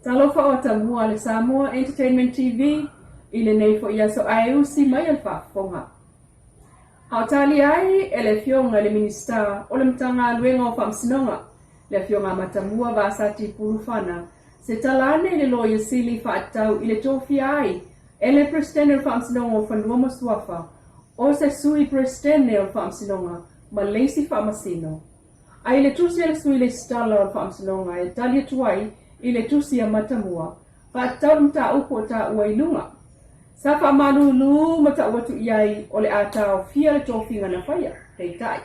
Talofa o tamua le Samoa Entertainment TV ile nei fo ia so ai usi mai al whaafonga. Hautali ai ele fionga le minista o le mtanga luenga o whamsinonga le fionga matamua vasati pulufana se talane le loia sili whaatau ile tofi ai ele prestene o whamsinonga o whanuama suafa o se sui prestene o whamsinonga ma leisi whamasino. Ai le tusi ele sui le stala o whamsinonga e talia tuai ile tusi a matamua whaatau mta upo ta uailunga. Safa manulu mata watu iai ole atao fia le tofinga na faya teitai.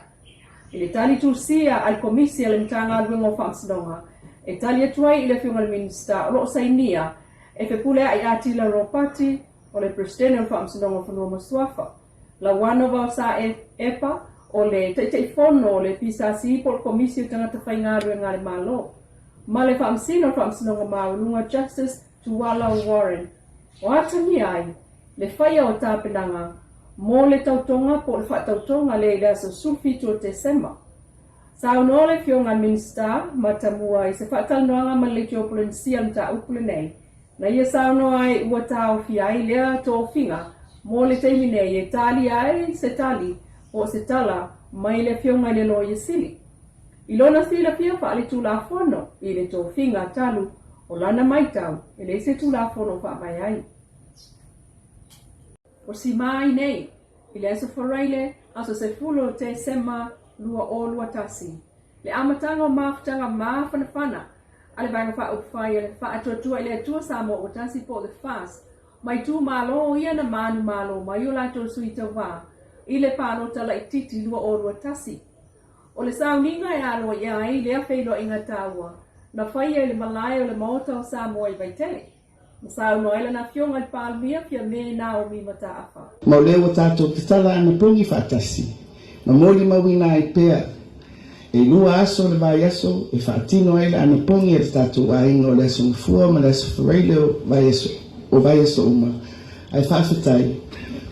Ile tali tusia al komisia le mtanga luengo whamsinonga e tali atuai ile fiunga le minista o sainia e fepule ai ati la ropati o le prestene o whamsinonga whanua masuafa. La wana vau sa epa o le teiteifono o le pisa sipo le komisio tangata whaingaru e ngare malo. Ma le whamsinonga maulunga Justice Tuwala Warren. O atani ai, le whaia o tāpenanga, mō le tautonga po le whaatautonga le ila so sulfitu o te sema. Sa uno le fionga minsta, matamua i se whaatanoanga ma le kiopulen siam ta upule nei. Na ia sa uno ai ua tau fi ai lea tō finga, mō le teimi nei e tali ai se tali o se tala mai le fionga le loia sili. Ilona sila fia whaali tu la fono i le tō finga talu o lana maitau e le se tu la fono wha mai ai. O si mai nei, i le aso wharaile, aso se fulo te sema lua o lua tasi. Le amatanga o mafutanga mawhanawhana, ale vanga wha upwhai le wha atuatua i le atua samo o tasi po the fast, mai tu malo ia na manu malo, mai o lato sui tau wā, i le pāno tala i titi lua o lua tasi. O le sauninga e aloa ia ai lea whailo inga tāua, na whaia le malaya o le maota o Samoa i Vaitele. Masau noela na fionga i palmia fia me na o mi mata afa. Mauleo tātou te tala ana pongi whaatasi. Na moli mawina i pea. E lua aso le vai aso, e whaatino ele ana pongi e tātou a inga o le aso mfua, ma le aso whareile o vai aso uma. Ai whaafatai,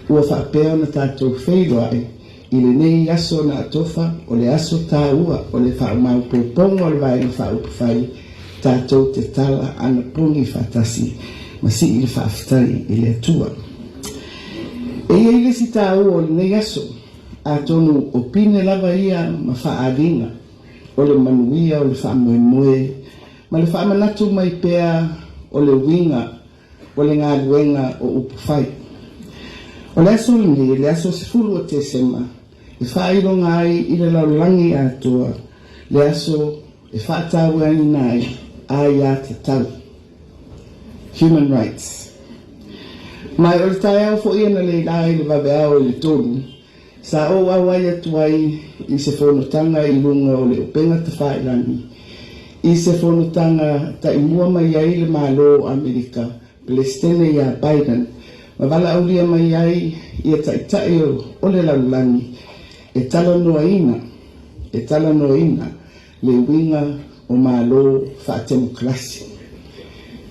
ua whaapea na tātou whailo ai, i le nei aso na atofa, o le aso tā ua, o le whaamau pōponga o le vai na whaupawhai, tātou te tala ana pongi whaatasi. Masi i le whaafitai i le atua. E ia i le si tāu o le nei aso, a tonu o pine lava ia ma whaadinga, o le manuia, o le whaamoemoe, ma le whaamanatu mai pea o le winga, o le ngā luenga o upawhai. O le aso ni, le aso se fulu o te sema, e whairo ngai i le laulangi atua, le aso e whaatau ai nai, ai a te tau. Human rights. Mai o le tae au fo ia na le nai le waweao i le tonu, sa o awai atuai i se whanotanga i lunga o le upenga te whaelangi, i se whanotanga ta i mua mai ai le malo Amerika, Palestine ia Biden, ma wala aulia mai ai i a taitai o le laulangi, e tala noa ina, le winga o malo whaatemaklasi.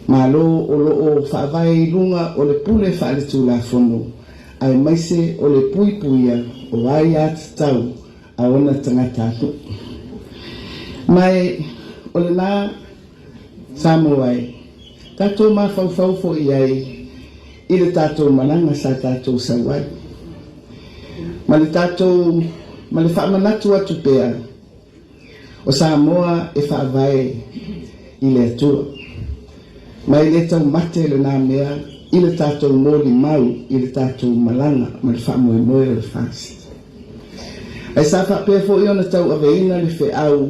Malo o loo whaavai lunga o le pule whaaletu la fono, ai maise o le puipuia o ai at tau a ona tangata atu. Mai o le nā Samoai, tātou mā whauwhau fo i ai, i le tātou mananga sa tātou sawai. Ma le tātou, ma le whaamanatu atu pea, o Samoa e whaavai i le atua. Mai le tau mate le nā mea, i le tātou mōli mau, i le tātou malanga, ma le whaamoemoe o le fast. Ai sa whapea fo i ona tau aveina le wheau,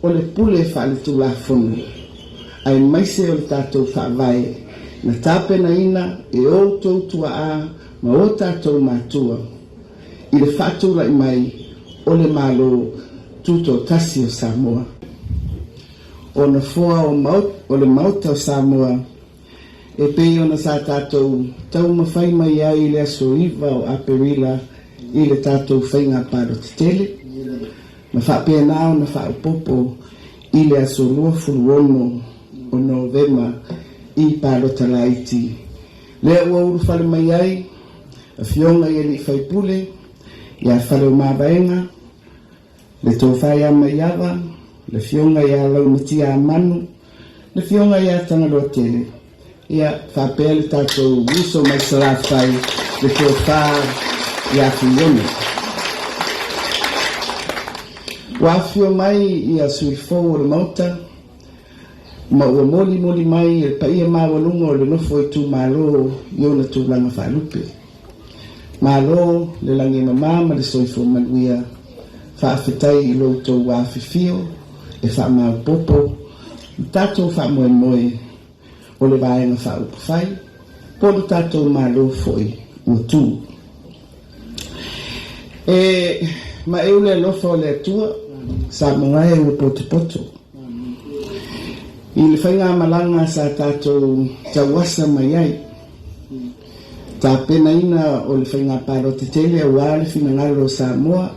o le pule whaaletu la fono. Ai maise o le tātou whaavai, na tāpena ina, e o tau tua a, ma o tātou mātua. I le whātura i mai, o le malo, tuto tasi o Samoa. O na fua o le mauta o Samoa, e pei ona sa tātou tau mawhai mai ai le aso iwa o Aperila i le tātou whainga paro te tele. Ma whapea nao na whaupopo i le aso lua furuono o Novema i paro talaiti. Lea ua uru whale mai ai, a fionga i li whaipule, i a whale o mawaenga, le tō whai ama iawa, le fionga i a lau matia a manu, Le fionga ia tanga lo tele. Ia whapea le tātou uso mai sarafai le tō whā ia whione. Wafio mai ia sui fōu o le mauta, ma ua moli mai e paia mawalunga o le nofo i tū mālo i ona tūlanga whaalupe. Mālo le langi mamama le soifo manuia whaafetai i loutou wafifio e whaamau popo, tātou whaamoe moe o le vaenga whaupawhai, po le tātou mālo foi ua tū. Ma e ule lofa o le atua, sa mongai ua poto. I le whainga malanga sa tātou tawasa mai ai. Tā pena ina o le whainga paro te tele au ale fina ngalo sa moa,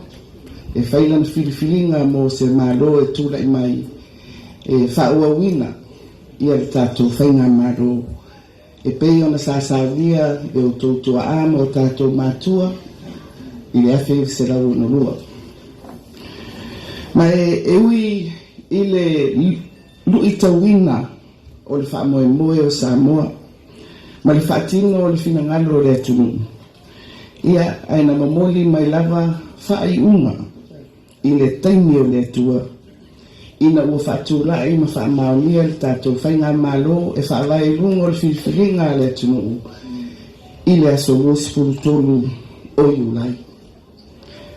e whailan filifilinga mo se malo e tula i mai, e whaua wina, ia le tātou whainga malo, e pei ona sa sāvia e o tōtua ama o tātou mātua, i le awhi se rau na lua. Ma e ui i le lui tawina o le whaamoe moe o Samoa, ma le whaatino o le finangalo o le atunu. Ia aina mamoli mai lava whaai unga i le taimi o le atua. Ina ua whaatula i ma whaamaunia le tātou whainga malo e whaalai runga o le whiwhiringa le atunu i le aso ngosipuru tolu o iulai.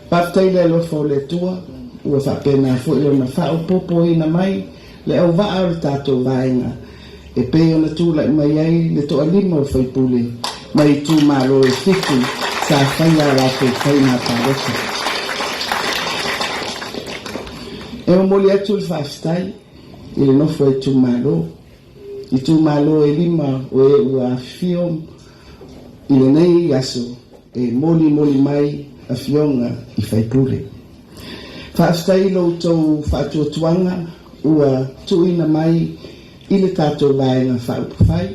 Paftai le alofa o le atua, ua whapena fo i ona whaopopo ina mai le au waa o le tātou vaenga. E pei ona tūla i mai ai le toa lima o whaipule mai tū mālo e whiku sa whainga rātou whainga pāroka. E o moli atu le whaaftai i le nofo e tū mālo. I tū mālo e lima o e ua whio i le nei aso e moli mai a whionga i whaipule. Whaaftai loutou whaatuatuanga ua tuina mai i le tātou vaenga whaupawhai,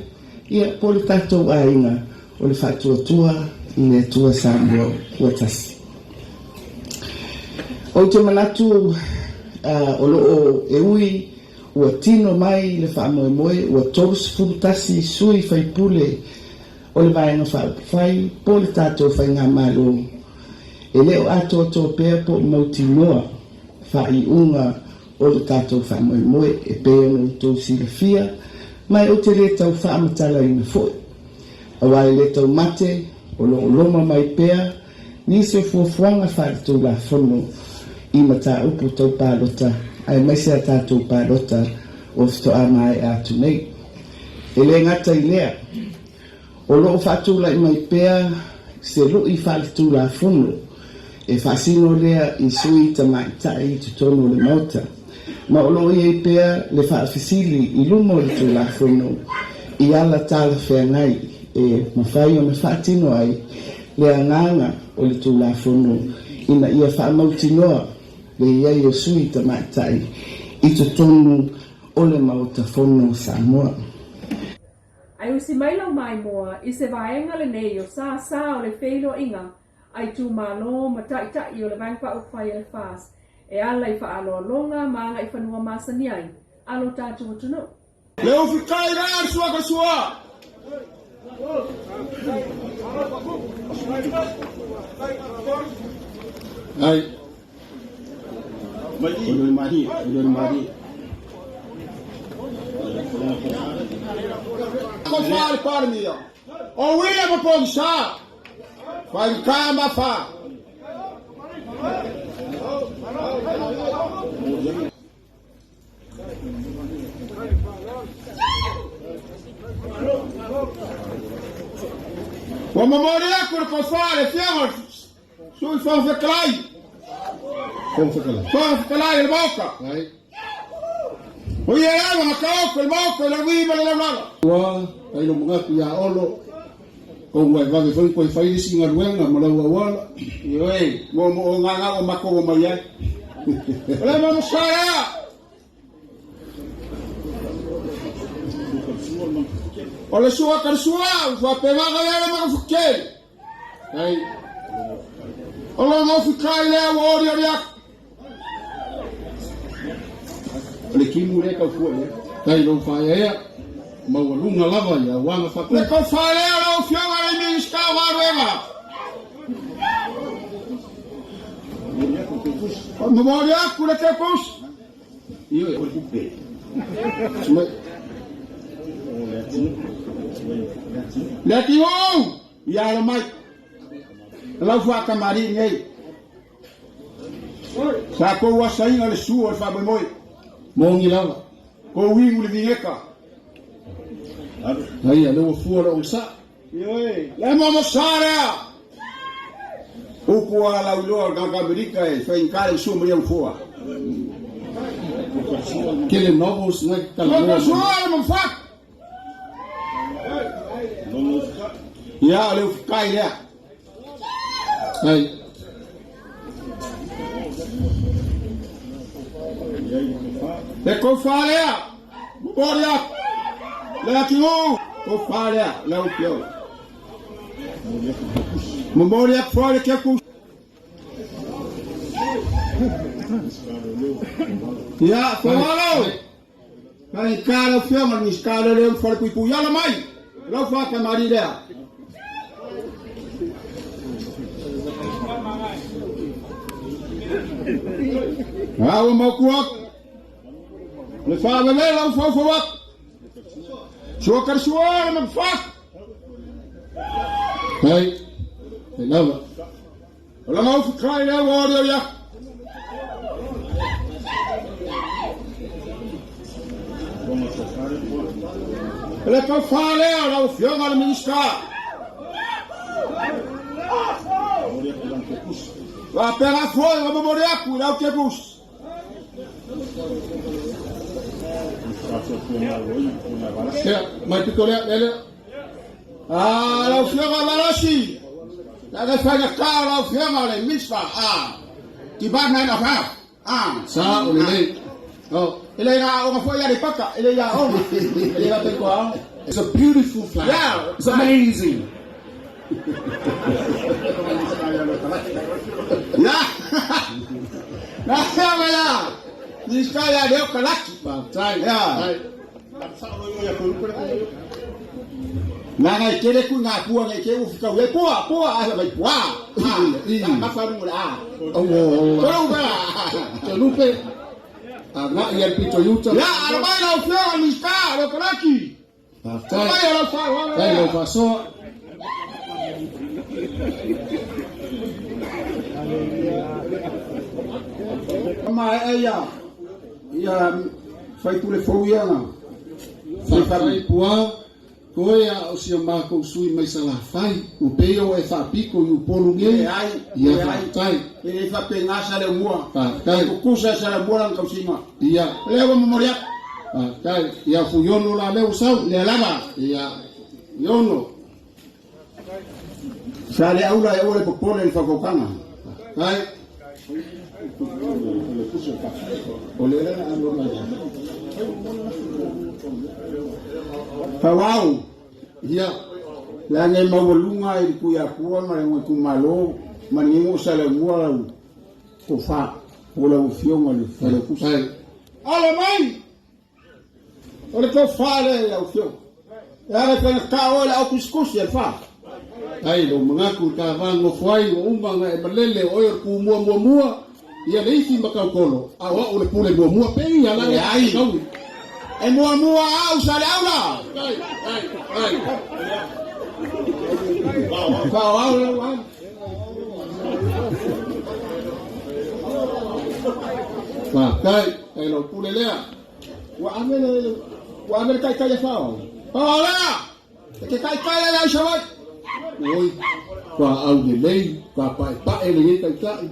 ia po le tātou ainga o le whaatuatua i le atua Samoa ua tasi. O te manatu o loo e ui ua tino mai le whaamoemoe ua torus furutasi sui whaipule o le vaenga whaupawhai po le tātou whainga malo. E leo ato pēr po mauti noa whai unga o le tātou whamoemoe e pēno tō silafia, mai o te le tau whaamatala ina foi. Awai le tau mate, o lo loma mai pēr, ni se fuafuanga whaatou la whono i mata upu tau pālota, ai mai se a tātou pālota o fito a mai atu nei. E le ngata i lea, o lo whaatou la i mai pēr, se lo i whaatou la whono, e whaasino lea i sui ta maitai i tutono le mauta. Ma o lo i pea le whaafisili i lumo le tu la whono i ala tala whea ngai e mawhai o me whaatino ai le anganga o le tu la whono ina ia whaamautinoa le iai o sui ta maitai i tutono o le mauta whono Samoa. Ai usi maila mai moa i se vaenga le nei o sa o le wheilo inga ai tu malo matai o le vangpa o whai le whaas. E ala I whaalolonga maa I whanua masani ai. Alo tātua tunu. Leo fikai rar sua ka sua. Ai. Mari. Ko fal par mia. O wia mo pon sa. Vai kama fa. Wa memoria kur ko fare fiamma sul fonte clai. Fonte clai il bocca. O ia ma ka il bocca la viva la mala. Wa ai lo mga ya olo. O mai va ve foi fai singa ruenga ma la wala. Oi, mo nga o mako o mai. Olha vamos sair. Olha sua cara sua, vai pegar a galera mas o quê? Aí. Olha não ficar lá o olho ali. Olha que mulher que foi, né? Kai lo fa ya mawalunga lava ya wanga fa Le ko fale lo fianga le minska warema. Memori aku le kepus. iyo ya kupe cuma Leki o ya le mai. La fa kamari ngai. Sa ko wa sai ngale su fa be moi. mongi lava Ko wingu le vineka. ai ya lo fuora o sa Le mama sara. Uku ala ulo ga Amerika e fa inkare su mo yang fua. kele novos na Lo kala su ala mo fa. Ya le kai ya. ai Le ko fale ya. Boria. Le ki o ko fale ya le o pio. Mo boria fale ke ku. Ya, falo. Kai kala fio ma ni skala le fale ku ya la mai. Lo fa ka mari le. Ah, o mo kuak. Le fa le la fa fa wak. Sio kar suara mo fa. ai lava La mo fa kai le wario ya. Le ko fale la fio ma ni ska. Va pera fuori, va morire a cui, la che bus. ya mai pikole ele Ah, la fiera la lasci. La che fai la cara, la fiera le mista. Ah. Ti va na fa. Ah. sa o le oh Ele era uma folha de paca, ele era homem. Ele era bem qual. it's a beautiful flag Yeah, it's amazing Ya. Na chama ya. Diz que ya deu calaki. Batai, Ya. Na ngai kere ku na ku ngai ke u fika we poa asa vai poa. Ah. Ma fa mu la. oh Pero ba. lupe na ya pito yuta Ya, ala vai la fiera ni ska, lo calaki. batai Vai la fa. ai lo paso Ma ella ya fai tu le foia na. Fai pua koia o sia mako sui mai sala fai o peo e fa pico o polu nge ia tai Ele fa pengasa le mua. tai Ku kusa sa le mua ka sima. ia Le wa memoria. tai ia fu yono la leu sau Le lava. ia yono Sa le aula e ore popole le fa kokana. tai O le era ando na. Pa wau. ia La ngai mawalunga i ku ya ku ma le ku malo. Ma ni mo sa le mua ko fa. O le fionga le fa le kusa. tai Ale mai. Ole ko fa le la fionga. Era que ka ola au kuskus ya fa. ai lo mangaku ka vango foi o umanga e malele o ku mua ia le isi makau kolo a wa o le pule mua pe ia la Ai. kau E mua au sa le aula. ai Fa aula wa. va kai ai lo pule lea Wa amele kai fa. Pa aula. Ke kai la shawat. oi qua au de lei qua pa ele ye kai kai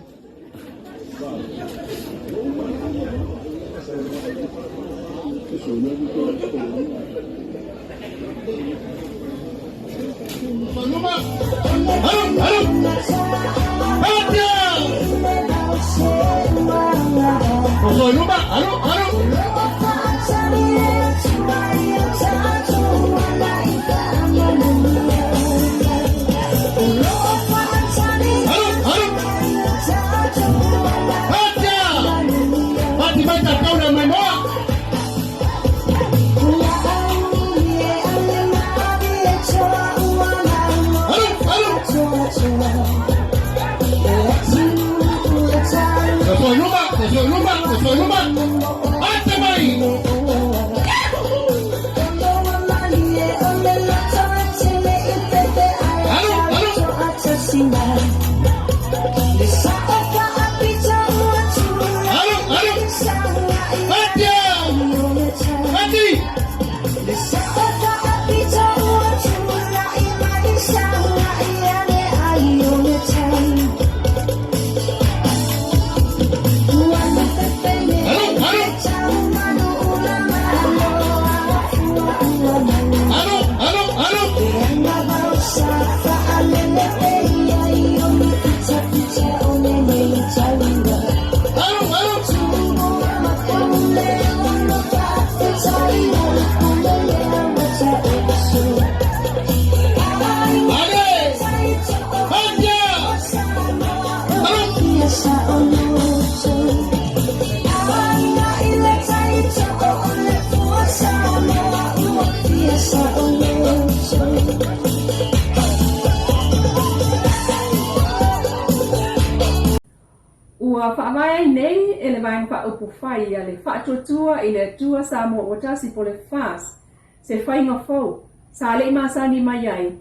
Ua whaamai nei e le vaeng wha upu whai a le whaatuatua i le atua sa mo watasi po le whaas se whainga fau sa le masani mai ai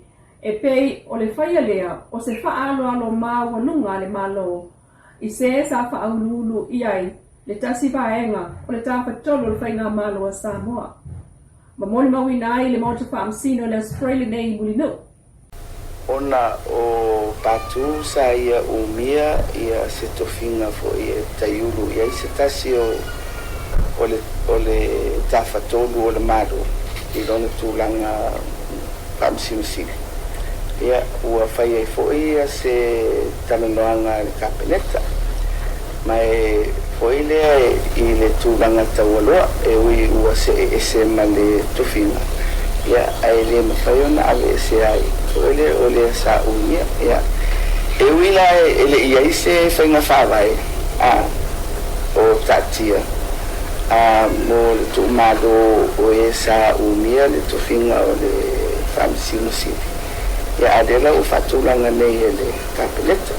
e pei o le whaia lea o se whaalo alo maa wanunga le malo i se sa whaululu i ai le tasi vaenga o le tawhatolo le whainga malo a Samoa. Mamoni mawina ai le mauta whaamsino le Australia nei mulinu. Ona o patu sa ia umia ia se tofinga fo ia taiulu ia se tasi o le tawhatolu o le malo i lona tūlanga pamsimusili. Ia ua whai ai fo ia se talanoanga le kapeneta. Mai fo lea i le tūlanga taualoa e ui ua se ese ma le tofinga. Ia ai le mawhai ona ave ese ai. Ole sa unia ya e wila ele ia ise whainga whawai o tatia mo le tumado o e sa unia le tofinga o le whamsino sili ia adela o whatulanga nei e le kapeleta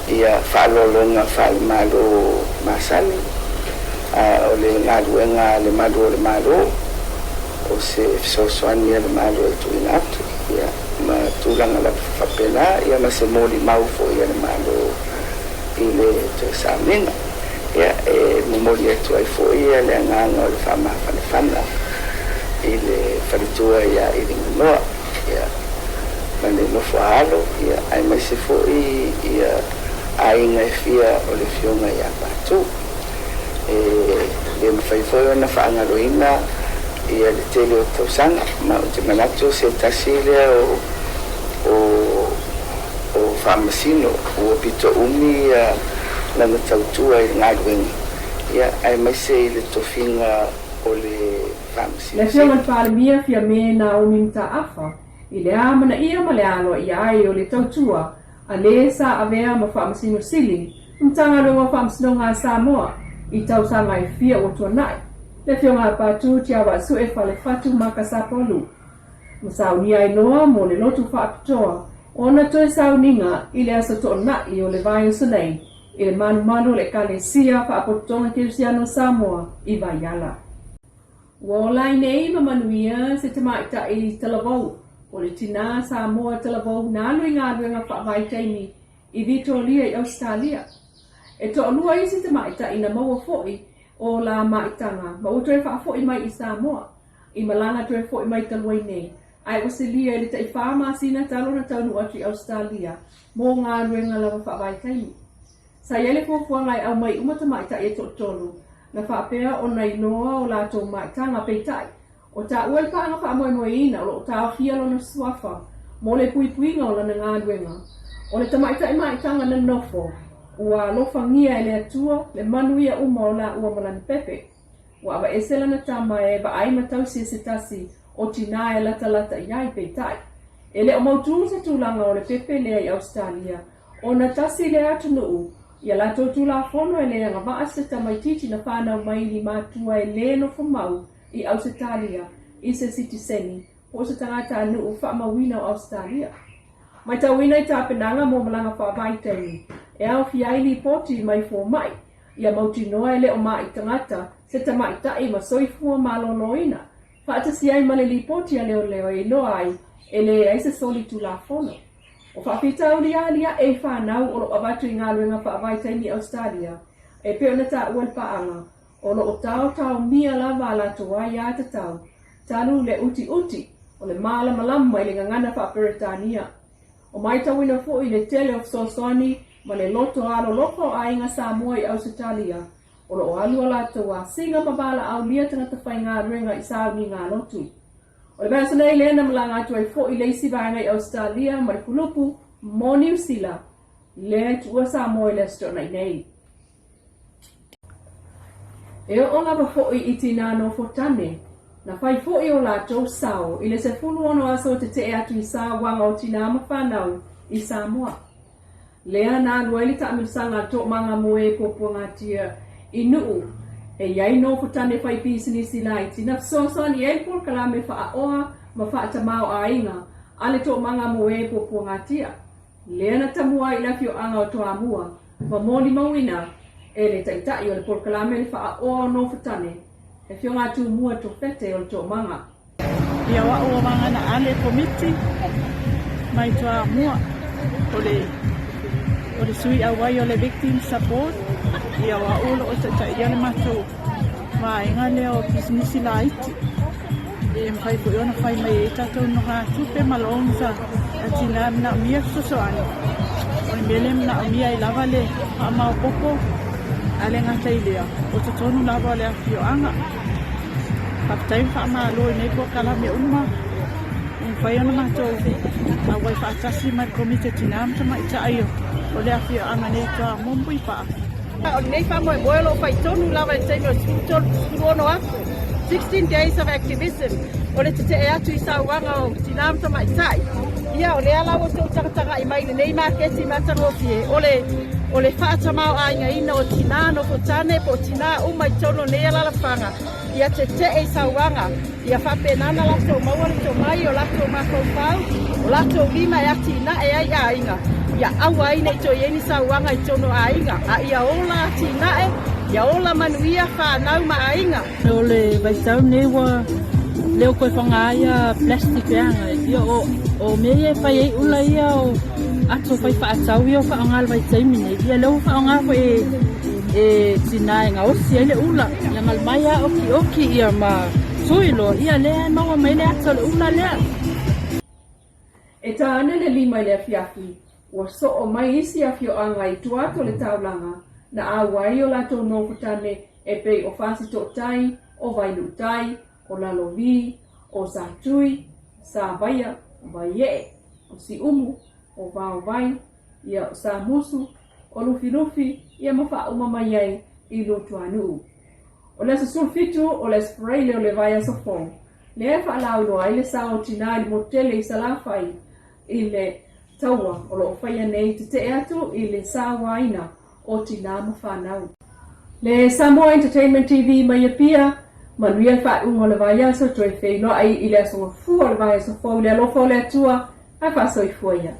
ia whalolonga whalmalo masani o le ngaduenga le malo o le malo o se fisosoani le malo e tuina atu ia ma tulanga la whapena ia ma se moli maufo ia le malo i le te saminga ia e mumoli atu ai fo ia le anganga o le whamawhanewhana i le wharitua ia i ringonoa ia ma le nofo alo ia ai mai se fo ia ainga e fia o le fionga ia patu le mawhaifoi ona whaangaroina ia le tele o tausanga ma o te manatu se tasile o whamasino o pito umi lana tautua i ngaruenga ia ai mai se i le tofinga o le whamasino. Le whionga whalemia fia me na o minta afa i le amana ia ma le alo i ai o le tautua a le sa avea ma whamasino sili mtanga runga whamasino ngā Samoa i tausanga i fia o tuanai. Le whionga patu tia wa su e whale whatu maka sapolu. Masaunia i noa mo le lotu whaapitoa ona toi sauninga i le asa to nai o le vai sunei i le manu le kalesia whaapotonga Kirsiano Samoa i Vaiala. Wolai nei mamanuia se te maita i Talavou o le tina Samoa Talavou nālui ngā ruenga whaavaitaini i Vitoria i Australia. E to alua i se te maita i na maua foi o la maitanga, ma o toe whaafoi mai i Samoa, i malanga toe foi mai taluai nei. Ai o se lia i le tai whaama sina talo na taunu atu i Australia, mō ngā ruenga lava whaavaitaini. Sa iele fuafuanga ai au mai umata maita e tolu, na whaapea o nei noa o la tō maitanga peitai. O ta uel paanga whaamoemoeina o lo ta fialo na suafa, mō le puipuinga o lana ngā ruenga. O le tamaitai maitanga na nofo, ua lofangia e le atua, le manuia uma o la ua malani pepe. Ua awa esela na tama e ba ai matausi e se tasi o tina e lata iai peitai. E le o mautulu sa tūlanga o le pepe lea i Australia, o na tasi le atu nuu, ia la tōtula fono e lea ngā maa se tamaititi na whanau mai ni mātua e le no whamau i Australia, i se sitiseni, o se tangata nuu whamawina o Australia. Mai tauina I tāpenanga mo malanga whaavaitani. E au fiai li poti mai fo mai. Ia mauti noa ele o mai tangata se ta mai tai ma soifua maloloina. Whaatasi ai male li poti a leo leo e noa ai ele ai se soli tu la fono. O whawhita uli alia e whanau o lo abatu I ngā luenga whaavaitani Australia. E peo na ta uel paanga. O lo o tau mia lava la toa ia te tau. Tanu le uti. O le mala malama I le ngangana whaperetania. O mai tawina fo I le tele of Sosoni ma le loto alo loko a inga Samoa I Australia. O lo o alu ala toa singa mabala au lia tanga tawhai ngā ruenga I sao ni ngā lotu. O le basa nei lena malanga atu ai fo I le isi vanga I Australia ma le kulupu mo New Zealand. Le tua Samoa I le stona nei. E o lava fo I tina no fotane. Na fai fo I o la tau sao, I le se fulu ono aso te atu I sa wanga o tina mawhanau I Samoa. Lea na alueli ta amisanga to manga moe poponga tia I nuu. E iai no fotane fai pisini sila I tina soson I elpol kalame faa oa ma faa tamao a inga. Ale to manga moe poponga tia. Lea na tamua I lafio anga o to amua. Ma moli mawina. E le taitai o le polkalame le faa oa no fotane. E fio ngā tū mua to fete o le tō manga. Ia wa o manga na ale komiti mai toa mua o le sui awai o le victim support. Ia wa o le o te tai ia le matou ma inga le o kisnisi la iti. E mwhai po iona whai mai e tatou no ha tupe malonza a tina mna umia sosoani. O le mele mna umia I lava le a mao popo ale ngata I lea. O te tonu lava le a fio anga. Papai fa ma lo nei ko kala me uma in fa ona ma to a wai fa tasi ma komite tinam tama ita ayo o le afio anga nei ka mombui pa o nei fa mo boelo fa tonu lava i tino tol no ako 16 days of activism o le te atu I sa wanga o tinam tama ita ia o le ala o to tanga I mai nei ma kesi ma tango fie o le fa tama a inga ina o tinano ko tane po tina o mai tono nei ala la fanga ia te e sauanga, ia whapenana lato maua to mai o lato mako pau, o lato lima e ati na e ai a inga. Ia awa ina I to ieni sauanga I tono a inga, a ia ola ati na e, ia ola manuia whanau ma a inga. O le vaitau ne wa leo koe whangaia plastic anga, ia o mea whai ei ula ia o ato whai whaatau ia o whaongal vaitau mine, ia leo whaongal whai e tina nga osi ele ula ya malmaya oki ia ma suilo ia le no mai le ato ula le E ta ane le lima le fiafi wa so o mai isi afio anga I tuato le taulanga na awai o lato no kutane e pe o fasi to tai o vailu tai o lalovi o satui sa vaya vaie o si umu o vai ia sa musu o lufi ia mafa umamai ai I lotu anu. O le sulfitu o le spray le o le vai asofon. Le e whaalaulo ai le sao tina I motele I salafai I le taua o lo whaia nei te atu I le sawaina o tina mawhanau. Le Samoa Entertainment TV mai a pia manuia whaungo le vai aso toi whaino ai I le asonga fua le vai asofon le alofa o le atua ai whasoi fuaia.